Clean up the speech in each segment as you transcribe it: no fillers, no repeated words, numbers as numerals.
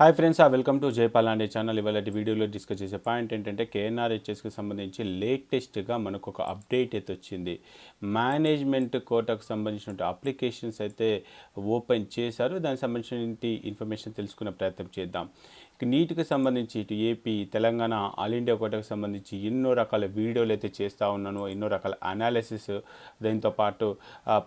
Hi friends, welcome to Jaipal channel. ఇవాళ వీడియోలో discuss చేసే పాయింట్ ఏంటంటే కేఎన్ఆర్హెచ్ఎస్కి సంబంధించి లేటెస్ట్గా మనకు ఒక అప్డేట్ అయితే వచ్చింది. మేనేజ్మెంట్ కోటాకు సంబంధించిన అప్లికేషన్స్ అయితే ఓపెన్ చేశారు. దానికి సంబంధించిన ఇన్ఫర్మేషన్ తెలుసుకునే ప్రయత్నం చేద్దాం. నీట్కి సంబంధించి ఇటు ఏపీ, తెలంగాణ, ఆల్ ఇండియా కోటాకు సంబంధించి ఎన్నో రకాల వీడియోలు అయితే చేస్తూ ఉన్నాను. ఎన్నో రకాల అనాలిసిస్, దీంతో పాటు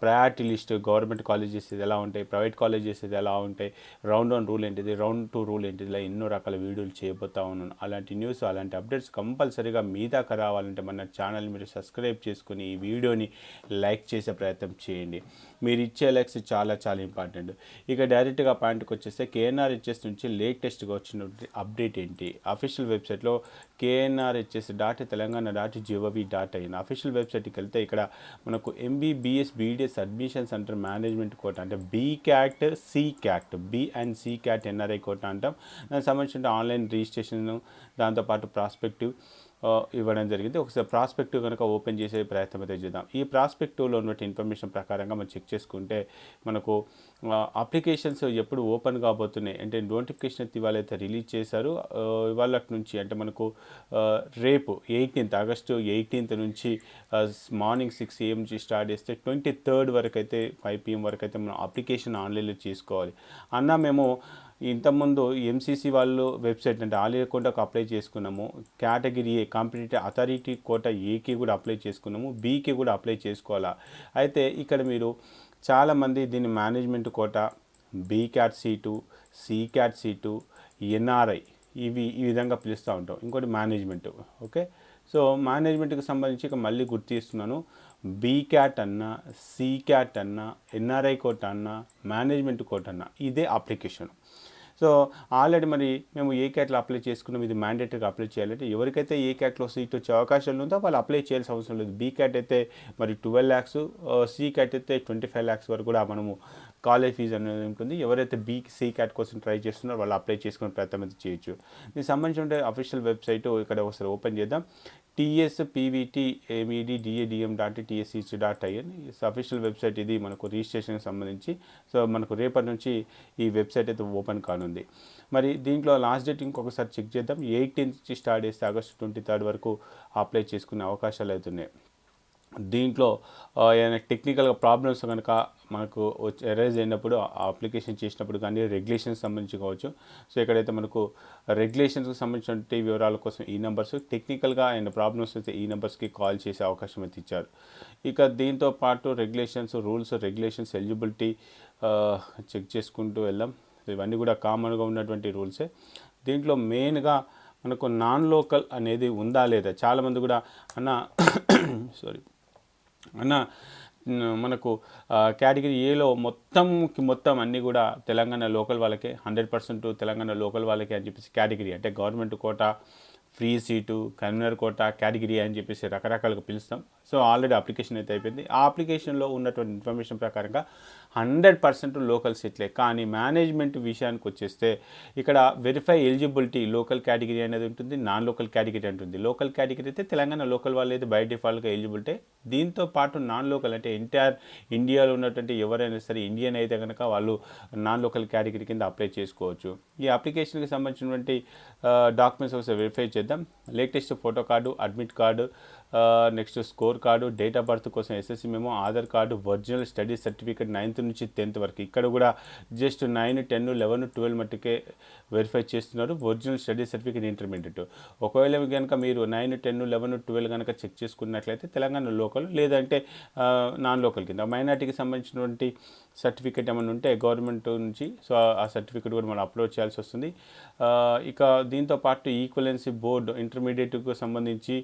ప్రయారిటీ లిస్ట్, గవర్నమెంట్ కాలేజెస్ ఎలా ఉంటాయి, ప్రైవేట్ కాలేజెస్ ఎలా ఉంటాయి, రౌండ్ 1 రూల్ ఏంటిది, రౌండ్ 2 రూల్ ఏంటిది, ఇలా ఎన్నో రకాల వీడియోలు చేయబోతూ ఉన్నాను. అలాంటి న్యూస్, అలాంటి అప్డేట్స్ కంపల్సరీగా మీ దాకా రావాలంటే మన ఛానల్ మీరు సబ్స్క్రైబ్ చేసుకుని ఈ వీడియోని లైక్ చేసే ప్రయత్నం చేయండి. మీరు ఇచ్చే లైక్స్ చాలా చాలా ఇంపార్టెంట్. ఇక డైరెక్ట్గా పాయింట్కి వచ్చేస్తే కేఎన్ఆర్హెచ్ఎస్ నుంచి లేటెస్ట్గా వచ్చిన అప్డేట్ ఏంటి, అఫీషియల్ వెబ్సైట్లో knrhs.telangan.gov.in అఫీషియల్ వెబ్సైట్కి వెళ్తే ఇక్కడ మనకు MBBS BDS admission centre management quota అంటే B cat, C cat, B and C cat NRI quota అంటాం. దానికి సంబంధించిన ఆన్లైన్ రిజిస్ట్రేషన్, దాంతోపాటు ప్రాస్పెక్టివ్ ఇవ్వడం జరిగింది. ఒకసారి ప్రాస్పెక్టివ్ కనుక ఓపెన్ చేసే ప్రయత్నం అయితే చేద్దాం. ఈ ప్రాస్పెక్టివ్లో ఉన్నటువంటి ఇన్ఫర్మేషన్ ప్రకారంగా మనం చెక్ చేసుకుంటే మనకు అప్లికేషన్స్ ఎప్పుడు ఓపెన్ కాబోతున్నాయి అంటే నోటిఫికేషన్ అయితే ఇవాళ అయితే రిలీజ్ చేశారు. ఇవాళ నుంచి అంటే మనకు రేపు 18th ఆగస్టు 18th నుంచి మార్నింగ్ 6 AM నుంచి స్టార్ట్ చేస్తే 23rd వరకు అయితే 5 PM వరకు అయితే మనం అప్లికేషన్ ఆన్లైన్లో చేసుకోవాలి. మేము ఇంతకుముందు ఎంసీసీ వాళ్ళు వెబ్సైట్ అంటే ఆల్ ఇండియా కోటాకు అప్లై చేసుకున్నాము. Category A competitive authority quota ఏకి కూడా అప్లై చేసుకున్నాము, బీకి కూడా అప్లై చేసుకోవాలా. అయితే ఇక్కడ మీరు చాలామంది దీన్ని management quota, B CAT seat, C CAT seat, NRI ఈ విధంగా పిలుస్తూ ఉంటాం. ఇంకోటి మేనేజ్మెంట్. ఓకే, సో మేనేజ్మెంట్కి సంబంధించి ఇక మళ్ళీ గుర్తిస్తున్నాను. బీక్యాట్ అన్నా, సీక్యాట్ అన్నా, ఎన్ఆర్ఐ కోటా అన్నా, మేనేజ్మెంట్ కోటా అన్నా ఇదే అప్లికేషన్. సో ఆల్రెడీ మరి మేము ఏ క్యాట్లో అప్లై చేసుకున్నాం. ఇది మ్యాండేటరీగా అప్లై చేయాలంటే ఎవరికైతే ఏ క్యాట్లో సీట్ వచ్చే అవకాశాలు ఉందో వాళ్ళు అప్లై చేయాల్సిన అవసరం లేదు. బీ క్యాట్ అయితే మరి 12 lakhs, సి క్యాట్ అయితే 25 lakhs వరకు కూడా మనము కాలేజ్ ఫీజు అనేది ఉంటుంది. ఎవరైతే సి క్యాట్ కోసం ట్రై చేస్తున్నారో వాళ్ళు అప్లై చేసుకునే ప్రయత్నం అయితే చేయొచ్చు. దీనికి సంబంధించిన అఫీషియల్ వెబ్సైట్ ఇక్కడ ఒకసారి ఓపెన్ చేద్దాం. tspvt.medem.tsh.in official website. ఇది మనకు రిజిస్ట్రేషన్కి సంబంధించి. సో మనకు రేపటి నుంచి ఈ వెబ్సైట్ అయితే ఓపెన్ కానుంది. మరి దీంట్లో లాస్ట్ డేట్ ఇంకొకసారి చెక్ చేద్దాం. 18th నుంచి స్టార్ట్ చేస్తే ఆగస్టు 23rd వరకు అప్లై చేసుకునే అవకాశాలు అవుతున్నాయి. దీంట్లో ఏదైనా టెక్నికల్గా ప్రాబ్లమ్స్ కనుక మనకు ఎరైజ్ అయినప్పుడు అప్లికేషన్ చేసినప్పుడు కానీ రెగ్యులేషన్స్ సంబంధించి కావచ్చు. సో ఇక్కడైతే మనకు రెగ్యులేషన్స్కి సంబంధించిన వివరాల కోసం ఈ నెంబర్స్, టెక్నికల్గా అయిన ప్రాబ్లమ్స్ అయితే ఈ నెంబర్స్కి కాల్ చేసే అవకాశం అయితే ఇచ్చారు. ఇక దీంతో పాటు regulations, rules, regulations, eligibility check చేసుకుంటూ వెళ్దాం. ఇవన్నీ కూడా కామన్గా ఉన్నటువంటి రూల్సే. దీంట్లో మెయిన్గా మనకు నాన్ లోకల్ అనేది ఉందా లేదా, చాలామంది కూడా మనకు కేటగిరీ ఏలో మొత్తం అన్నీ కూడా తెలంగాణ లోకల్ వాళ్ళకే, 100% తెలంగాణ లోకల్ వాళ్ళకే అని చెప్పేసి కేటగిరీ అంటే government quota, free seat, convener quota, category అని చెప్పేసి రకరకాలుగా పిలుస్తాం. సో ఆల్రెడీ అప్లికేషన్ అయితే అయిపోయింది. ఆ అప్లికేషన్లో ఉన్నటువంటి ఇన్ఫర్మేషన్ ప్రకారంగా 100% లోకల్ సీట్లే. కానీ మేనేజ్మెంట్ విషయానికి వచ్చేస్తే ఇక్కడ వెరిఫై ఎలిజిబిలిటీ లోకల్ కేటగిరీ అనేది ఉంటుంది, నాన్ లోకల్ కేటగిరీ ఉంటుంది. లోకల్ కేటగిరీ అయితే తెలంగాణ లోకల్ వాళ్ళు అయితే బై డిఫాల్ట్గా ఎలిజిబిలిటీ. దీంతో పాటు నాన్ లోకల్ అంటే ఎంటైర్ ఇండియాలో ఉన్నటువంటి ఎవరైనా సరే ఇండియన్ అయితే కనుక వాళ్ళు నాన్ లోకల్ కేటగిరీ కింద అప్లై చేసుకోవచ్చు. ఈ అప్లికేషన్కి సంబంధించినటువంటి డాక్యుమెంట్స్ ఒకసారి వెరిఫై చేద్దాం. Latest photo card, admit card, next score card, date of birth కోసం SSC memo, Aadhaar card, original study certificate 9th నుంచి 10th వరకు. ఇక్కడ కూడా జస్ట్ 9, 10, 11, 12 మట్టుకే వెరిఫై చేస్తున్నారు. Original study certificate intermediate. ఒకవేళ కనుక మీరు 9, 10, 11, 12 కనుక చెక్ చేసుకున్నట్లయితే తెలంగాణ లోకల్, లేదంటే నాన్ లోకల్ కింద. మైనార్టీకి సంబంధించినటువంటి సర్టిఫికేట్ ఏమైనా ఉంటే గవర్నమెంట్ నుంచి, సో ఆ సర్టిఫికేట్ కూడా మనం అప్లోడ్ చేయాల్సి వస్తుంది. ఇక దీంతో పాటు ఈక్వలెన్సీ బోర్డు ఇంటర్మీడియట్కు సంబంధించి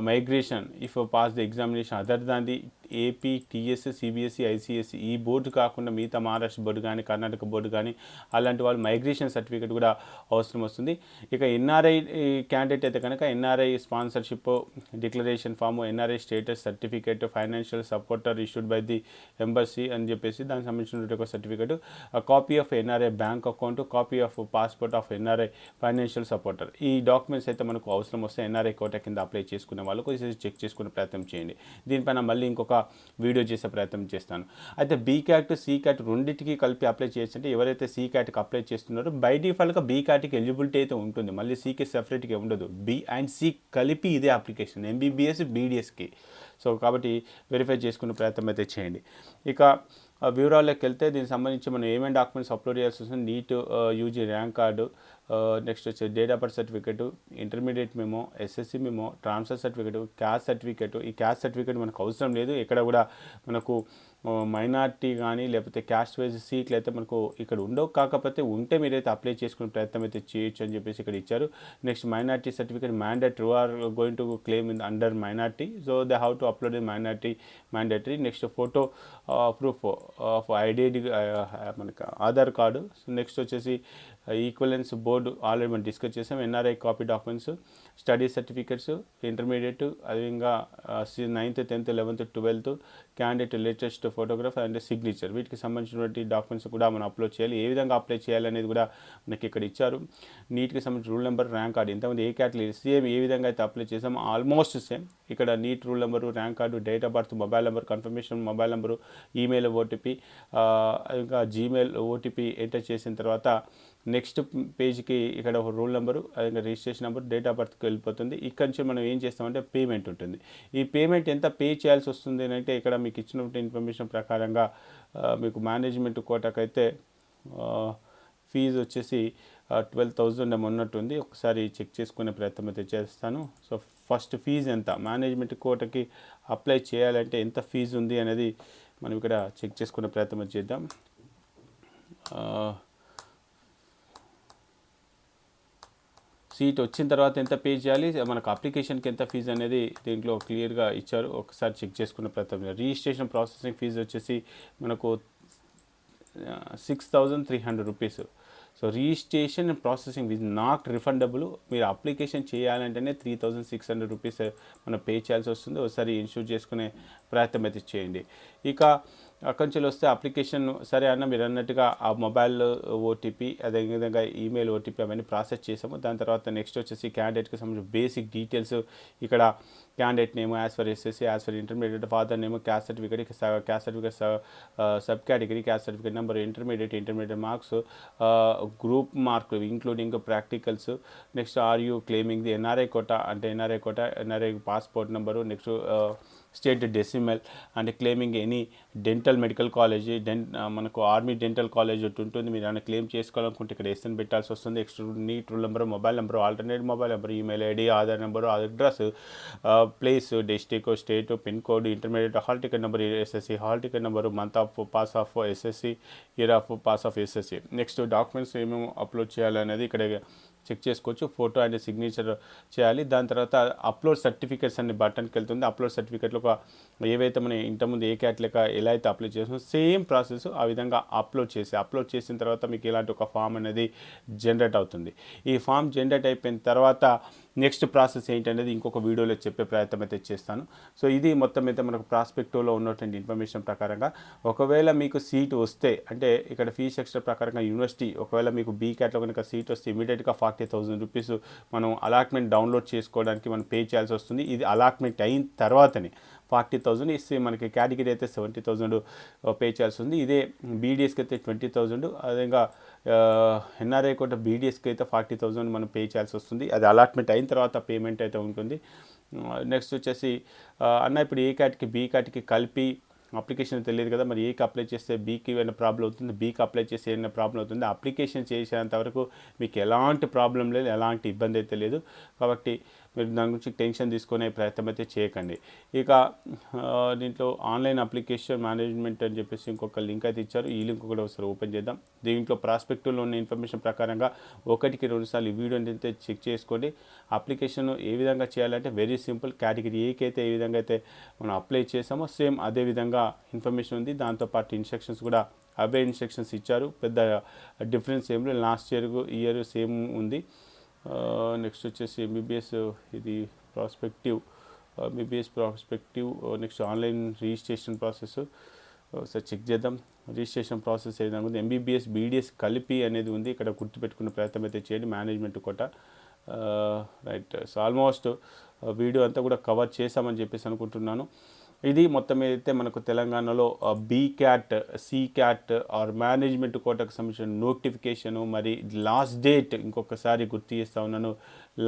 migration if pass the examination other than the AP, TS, CBSE, ICSE ఈ బోర్డు కాకుండా మిగతా మహారాష్ట్ర బోర్డు కానీ, కర్ణాటక బోర్డు కానీ అలాంటి వాళ్ళు మైగ్రేషన్ సర్టిఫికేట్ కూడా అవసరం వస్తుంది. ఇక ఎన్ఆర్ఐ క్యాండిడేట్ అయితే కనుక NRI sponsorship declaration form, NRI status certificate, financial supporter issued by the embassy అని చెప్పేసి దానికి సంబంధించిన ఒక certificate, copy of NRI bank account, copy of passport of NRI financial supporter. ఈ డాక్యుమెంట్స్ అయితే మనకు అవసరం వస్తే ఎన్ఆర్ఐ కోటా కింద అప్లై చేసుకునే వాళ్ళకు చెక్ చేసుకునే ప్రయత్నం చేయండి. దీనిపైన మళ్ళీ ఇంకొక వీడియో చేసే ప్రయత్నం చేస్తాను. అయితే బీ క్యాట్ సి క్యాట్ రెండింటికి కలిపి అప్లై చేయొచ్చు. అంటే ఎవరైతే సి క్యాట్కి అప్లై చేస్తున్నారో బై డిఫాల్ట్గా బీ క్యాట్కి ఎలిజిబిలిటీ అయితే ఉంటుంది, మళ్ళీ సికి సెపరేట్గా ఉండదు. బి అండ్ సి కలిపి ఇదే అప్లికేషన్ ఎంబీబీఎస్ బీడీఎస్కి. సో కాబట్టి వెరిఫై చేసుకునే ప్రయత్నం అయితే చేయండి. ఇక వివరాల్లోకి వెళ్తే దీనికి సంబంధించి మనం ఏమేమి డాక్యుమెంట్స్ అప్లోడ్ చేయాల్సి వస్తుంది, NEET UG rank card, next వచ్చి date of birth certificate, intermediate memo, SSC memo, transfer certificate, caste certificate. ఈ క్యాస్ట్ సర్టిఫికేట్ మనకు అవసరం లేదు, ఇక్కడ కూడా మనకు మైనార్టీ కానీ లేకపోతే క్యాస్ట్ వైజ్ సీట్లు అయితే మనకు ఇక్కడ ఉండవు. కాకపోతే ఉంటే మీరైతే అప్లై చేసుకునే ప్రయత్నం అయితే చేయొచ్చు అని చెప్పేసి ఇక్కడ ఇచ్చారు. Next minority certificate mandatory are going to claim in under minority, so they have to upload in minority mandatory. Next photo proof of identity మనకు ఆధార్ కార్డు. నెక్స్ట్ వచ్చేసి ఈక్వలెన్స్ బోర్డు ఆల్రెడీ మనం డిస్కస్ చేసాం. NRI copy documents, study certificates, intermediate, అదేవిధంగా 9th 10th 11th 12th candidate latest photograph and signature. వీటికి సంబంధించినటువంటి documents కూడా మనం upload చేయాలి. ఏ విధంగా అప్లై చేయాలనేది కూడా మనకి ఇక్కడ ఇచ్చారు. నీట్కి సంబంధించిన రూల్ నెంబర్, ర్యాంక్ కార్డు, ఇంతకుముందు ఏ కేటగిరీ సేమ్ ఏ విధంగా అయితే అప్లై చేసామో ఆల్మోస్ట్ సేమ్. ఇక్కడ NEET roll number, rank card, date of birth, mobile number, confirmation mobile number, email OTP, ఇంకా జీమెయిల్ ఓటీపీ ఎంటర్ చేసిన తర్వాత నెక్స్ట్ పేజ్కి ఇక్కడ ఒక రూల్ నెంబరు, అదే రిజిస్ట్రేషన్ నెంబర్, డేట్ ఆఫ్ బర్త్కి వెళ్ళిపోతుంది. ఇక్కడ నుంచి మనం ఏం చేస్తామంటే పేమెంట్ ఉంటుంది. ఈ పేమెంట్ ఎంత పే చేయాల్సి వస్తుంది అంటే ఇక్కడ మీకు ఇచ్చినటువంటి ఇన్ఫర్మేషన్ ప్రకారంగా మీకు మేనేజ్మెంట్ కోటాకైతే ఫీజు వచ్చేసి 12,000 ఉన్నట్టుంది. ఒకసారి చెక్ చేసుకునే ప్రయత్నం అయితే చేస్తాను. సో ఫస్ట్ ఫీజు ఎంత, మేనేజ్మెంట్ కోటాకి అప్లై చేయాలంటే ఎంత ఫీజు ఉంది అనేది మనం ఇక్కడ చెక్ చేసుకునే ప్రయత్నం చేద్దాం. సీట్ వచ్చిన తర్వాత ఎంత పే చేయాలి, మనకు అప్లికేషన్కి ఎంత ఫీజు అనేది దీంట్లో క్లియర్గా ఇచ్చారు. ఒకసారి చెక్ చేసుకున్న ప్రయత్నం. రిజిస్ట్రేషన్ ప్రాసెసింగ్ ఫీజు వచ్చేసి మనకు 6,300 rupees. So registration and processing fee not refundable. మీరు అప్లికేషన్ చేయాలంటేనే 3,600 రూపీస్ మనం పే చేయాల్సి వస్తుంది. ఒకసారి ఇన్షూర్ చేసుకునే ప్రయత్నం అయితే చేయండి. ఇక అక్కడి నుంచి వస్తే అప్లికేషన్ సరే అన్న మీరు అన్నట్టుగా ఆ మొబైల్ ఓటీపీ, అదేవిధంగా ఈమెయిల్ ఓటీపీ అవన్నీ ప్రాసెస్ చేసాము. దాని తర్వాత నెక్స్ట్ వచ్చేసి క్యాండిడేట్కి సంబంధించిన బేసిక్ డీటెయిల్స్, ఇక్కడ candidate name as per SSC, as per intermediate, father name, caste certificate, caste certificate sub category, caste certificate number, intermediate marks, group mark including practicals. Next are you claiming the NRI quota అంటే NRI passport number. Next state domicile అంటే claiming any dental medical college, మనకు army dental college ఒకటి ఉంటుంది. మీరు ఏమైనా claim చేసుకోవాలనుకుంటే ఇక్కడ SN పెట్టాల్సి వస్తుంది. Extra NEET roll number, mobile number, alternate mobile number, email ID, Aadhaar number, address, place, district, state, pin code, intermediate hall ticket number, SSC hall ticket number, month of pass of SSC, year of pass of SSC. Next documents ఏమేమి upload చేయాలనేది ఇక్కడ check చేసుకోవచ్చు. Photo and signature చేయాలి. దాని తర్వాత upload certificates అనే బటన్కి వెళ్తుంది. Upload సర్టిఫికేట్లో ఏవైతే మనం ఇంతకుముందు ఏ క్యాట్ ఎలా అయితే అప్లై చేసామో సేమ్ ప్రాసెస్ ఆ విధంగా అప్లోడ్ చేసిన తర్వాత మీకు ఇలాంటి ఒక ఫామ్ అనేది జనరేట్ అవుతుంది. ఈ ఫామ్ జనరేట్ అయిపోయిన తర్వాత నెక్స్ట్ ప్రాసెస్ ఏంటనేది ఇంకొక వీడియోలో చెప్పే ప్రయత్నం అయితే చేస్తాను. సో ఇది మొత్తం అయితే మనకు ప్రాస్పెక్టివ్లో ఉన్నటువంటి ఇన్ఫర్మేషన్ ప్రకారంగా ఒకవేళ మీకు సీట్ వస్తే అంటే ఇక్కడ ఫీ స్ట్రక్చర్ ప్రకారంగా యూనివర్సిటీ ఒకవేళ మీకు బీ క్యాట్లో కనుక సీట్ వస్తే ఇమీడియట్గా 40,000 రూపీస్ మనం అలాట్మెంట్ డౌన్లోడ్ చేసుకోవడానికి మనం పే చేయాల్సి వస్తుంది. ఇది అలాట్మెంట్ అయిన తర్వాతనే 40,000 ఇస్తే మనకి కేటగిరీ అయితే 70,000 పే చేయాల్సి ఉంది. ఇదే బీడీఎస్కి అయితే 20,000, అదేవిధంగా ఎన్ఆర్ఐ కూడా బీడీఎస్కి అయితే 40,000 మనం పే చేయాల్సి వస్తుంది. అది అలాట్మెంట్ అయిన తర్వాత పేమెంట్ అయితే ఉంటుంది. నెక్స్ట్ వచ్చేసి అన్న ఇప్పుడు ఏ క్యాట్కి బీ క్యాట్కి కలిపి అప్లికేషన్ తెలియదు కదా, మరి ఏకి అప్లై చేస్తే బీకి ఏమైనా ప్రాబ్లం అవుతుంది, బీకి అప్లై చేస్తే ఏమైనా ప్రాబ్లం అవుతుంది. అప్లికేషన్ చేసేంత వరకు మీకు ఎలాంటి ప్రాబ్లం లేదు, ఎలాంటి ఇబ్బంది అయితే లేదు. కాబట్టి మీరు దాని గురించి టెన్షన్ తీసుకునే ప్రయత్నం అయితే చేయకండి. ఇక దీంట్లో ఆన్లైన్ అప్లికేషన్ మేనేజ్మెంట్ అని చెప్పేసి ఇంకొక లింక్ అయితే ఇచ్చారు. ఈ లింక్ కూడా ఒకసారి ఓపెన్ చేద్దాం. దీంట్లో ప్రాస్పెక్టివ్లో ఉన్న ఇన్ఫర్మేషన్ ప్రకారంగా 1-2 సార్లు ఈ వీడియోని అయితే చెక్ చేసుకోండి. అప్లికేషన్ ఏ విధంగా చేయాలంటే వెరీ సింపుల్. కేటగిరీ ఏకి అయితే ఏ విధంగా అయితే మనం అప్లై చేసామో సేమ్ అదే విధంగా ఇన్ఫర్మేషన్ ఉంది. దాంతోపాటు ఇన్స్ట్రక్షన్స్ కూడా అవే ఇన్స్ట్రక్షన్స్ ఇచ్చారు. పెద్ద డిఫరెన్స్ ఏం లేదు, లాస్ట్ ఇయర్ సేమ్ ఉంది. నెక్స్ట్ వచ్చేసి ఎంబీబీఎస్ ఇది prospective, MBBS prospective. Next online registration process ఒకసారి చెక్ చేద్దాం. రిజిస్ట్రేషన్ ప్రాసెస్ ఏ విధంగా ఉంది, ఎంబీబీఎస్ బీడీఎస్ కలిపి అనేది ఉంది. ఇక్కడ గుర్తుపెట్టుకునే ప్రయత్నం అయితే చేయండి. Management quota right. So almost video అంతా కూడా కవర్ చేసామని చెప్పేసి అనుకుంటున్నాను. ఇది మొత్తం ఏదైతే మనకు తెలంగాణలో బీక్యాట్, సీక్యాట్ ఆర్ మేనేజ్మెంట్ కోటాకు సంబంధించిన నోటిఫికేషను, మరి లాస్ట్ డేట్ ఇంకొకసారి గుర్తు చేస్తూ ఉన్నాను,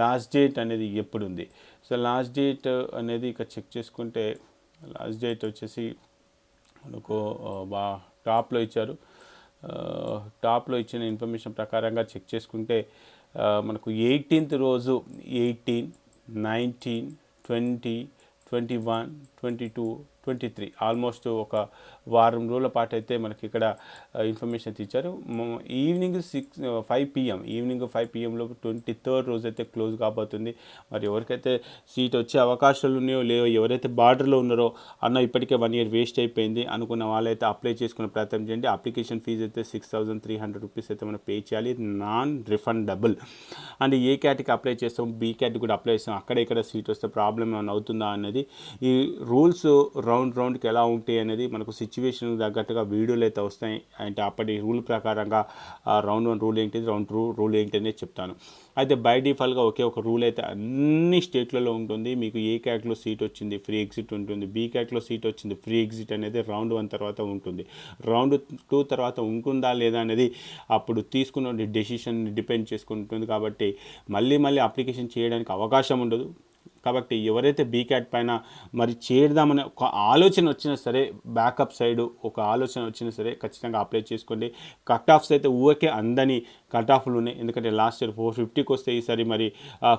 లాస్ట్ డేట్ అనేది ఎప్పుడు ఉంది. సో లాస్ట్ డేట్ అనేది ఇక చెక్ చేసుకుంటే లాస్ట్ డేట్ వచ్చేసి మనకు టాప్లో ఇచ్చారు. టాప్లో ఇచ్చిన ఇన్ఫర్మేషన్ ప్రకారంగా చెక్ చేసుకుంటే మనకు 18th రోజు 18, 19, 20, 21, 22, 23 ఆల్మోస్ట్ ఒక వారం రోజుల పాటు అయితే మనకి ఇక్కడ ఇన్ఫర్మేషన్ ఇచ్చారు. ఈవినింగ్ 5 PM, ఈవినింగ్ 5 PMలో 23rd రోజు అయితే క్లోజ్ కాబోతుంది. మరి ఎవరికైతే సీట్ వచ్చే అవకాశాలు ఉన్నాయో లేవో, ఎవరైతే బార్డర్లో ఉన్నారో అన్న ఇప్పటికే 1 year వేస్ట్ అయిపోయింది అనుకున్న వాళ్ళైతే అప్లై చేసుకునే ప్రయత్నం చేయండి. అప్లికేషన్ ఫీజు అయితే 6,300 రూపీస్ అయితే మనం పే చేయాలి, నాన్ రిఫండబుల్. అండ్ ఏ క్యాట్కి అప్లై చేస్తాం, బీ క్యాట్ కూడా అప్లై చేస్తాం, అక్కడ ఇక్కడ సీట్ వస్తే ప్రాబ్లం ఏమైనా అవుతుందా అనేది, ఈ రూల్స్ రౌండ్కి ఎలా ఉంటాయి అనేది మనకు సిచ్యువేషన్ తగ్గట్టుగా వీడియోలు అయితే వస్తాయి. అంటే అప్పటి రూల్ ప్రకారంగా రౌండ్ 1 రూల్ ఏంటిది, రౌండ్ 2 రూల్ ఏంటి అనేది చెప్తాను. అయితే బై డిఫాల్ట్గా ఒకే ఒక రూల్ అయితే అన్ని స్టేట్లలో ఉంటుంది. మీకు ఏ క్యాట్లో సీట్ వచ్చింది ఫ్రీ ఎగ్జిట్ ఉంటుంది, బీ క్యాట్లో సీట్ వచ్చింది ఫ్రీ ఎగ్జిట్ అనేది రౌండ్ 1 తర్వాత ఉంటుంది. రౌండ్ 2 తర్వాత ఉంటుందా లేదా అనేది అప్పుడు తీసుకున్న డెసిషన్ డిపెండ్ చేసుకుంటుంది. కాబట్టి మళ్ళీ అప్లికేషన్ చేయడానికి అవకాశం ఉండదు. కాబట్టి ఎవరైతే బీక్యాట్ పైన మరి చేద్దామనే ఒక ఆలోచన వచ్చినా సరే, బ్యాకప్ సైడ్ ఒక ఆలోచన వచ్చినా సరే ఖచ్చితంగా అప్లై చేసుకోండి. కట్ ఆఫ్స్ అయితే ఊరికే అందని కట్ ఆఫ్లు ఉన్నాయి. ఎందుకంటే లాస్ట్ ఇయర్ 450కి వస్తే ఈసారి మరి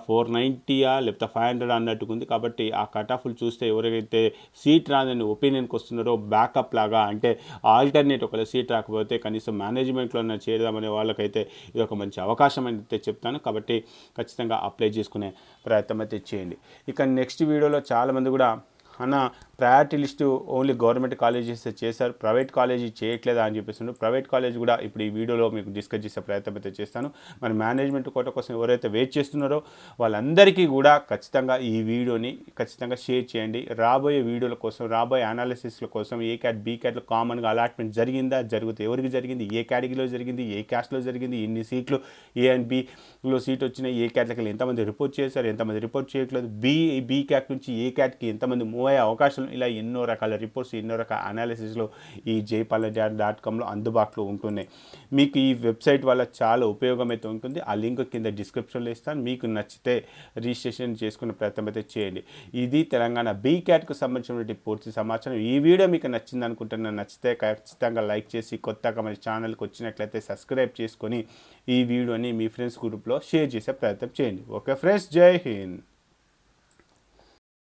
490 లేకపోతే 500 అన్నట్టుగా ఉంది. కాబట్టి ఆ కట్ ఆఫ్లు చూస్తే ఎవరైతే సీట్ రాదని ఒపీనియన్కి వస్తున్నారో బ్యాకప్ లాగా, అంటే ఆల్టర్నేట్ ఒకవేళ సీట్ రాకపోతే కనీసం మేనేజ్మెంట్లో చేద్దామనే వాళ్ళకైతే ఇది ఒక మంచి అవకాశం అయితే చెప్తాను. కాబట్టి ఖచ్చితంగా అప్లై చేసుకునే ప్రయత్నం అయితే చేయండి. ఇక నెక్స్ట్ వీడియోలో చాలామంది కూడా అన్న priority list only government colleges చేశారు, ప్రైవేట్ కాలేజీ చేయట్లేదా అని చెప్పేసి, ప్రైవేట్ కాలేజ్ కూడా ఇప్పుడు ఈ వీడియోలో మీకు డిస్కస్ చేసే ప్రయత్నం అయితే చేస్తాను. మరి మేనేజ్మెంట్ కోట కోసం ఎవరైతే వెయిట్ చేస్తున్నారో వాళ్ళందరికీ కూడా ఖచ్చితంగా ఈ వీడియోని ఖచ్చితంగా షేర్ చేయండి. రాబోయే వీడియోల కోసం, రాబోయే అనాలిసిస్ల కోసం ఏ క్యాట్ బీ క్యాట్లో కామన్గా అలాట్మెంట్ జరిగిందా, జరిగితే ఎవరికి జరిగింది, ఏ కేటగిరీలో జరిగింది, ఏ క్యాస్ట్లో జరిగింది, ఎన్ని సీట్లు ఏ అండ్ బిలో సీట్ వచ్చినాయి, ఏ క్యాట్లకి ఎంతమంది రిపోర్ట్ చేశారు, ఎంతమంది రిపోర్ట్ చేయట్లేదు, బీ క్యాట్ నుంచి ఏ క్యాట్కి ఎంతమంది మూవ్ అయ్యే అవకాశాలు, ఇలా ఎన్నో రకాల రిపోర్ట్స్, ఎన్నో రకాల అనాలిసిస్లో ఈ jaypalla.com అందుబాటులో ఉంటున్నాయి. మీకు ఈ వెబ్సైట్ వల్ల చాలా ఉపయోగం అయితే ఉంటుంది. ఆ లింక్ కింద డిస్క్రిప్షన్లో ఇస్తాను. మీకు నచ్చితే రిజిస్ట్రేషన్ చేసుకునే ప్రయత్నం అయితే చేయండి. ఇది తెలంగాణ బీక్యాట్కు సంబంధించినటువంటి పూర్తి సమాచారం. ఈ వీడియో మీకు నచ్చింది అనుకుంటున్నాను. నచ్చితే ఖచ్చితంగా లైక్ చేసి, కొత్తగా మన ఛానల్కి వచ్చినట్లయితే సబ్స్క్రైబ్ చేసుకొని ఈ వీడియోని మీ ఫ్రెండ్స్ గ్రూప్లో షేర్ చేసే ప్రయత్నం చేయండి. ఓకే ఫ్రెండ్స్, జై హింద్.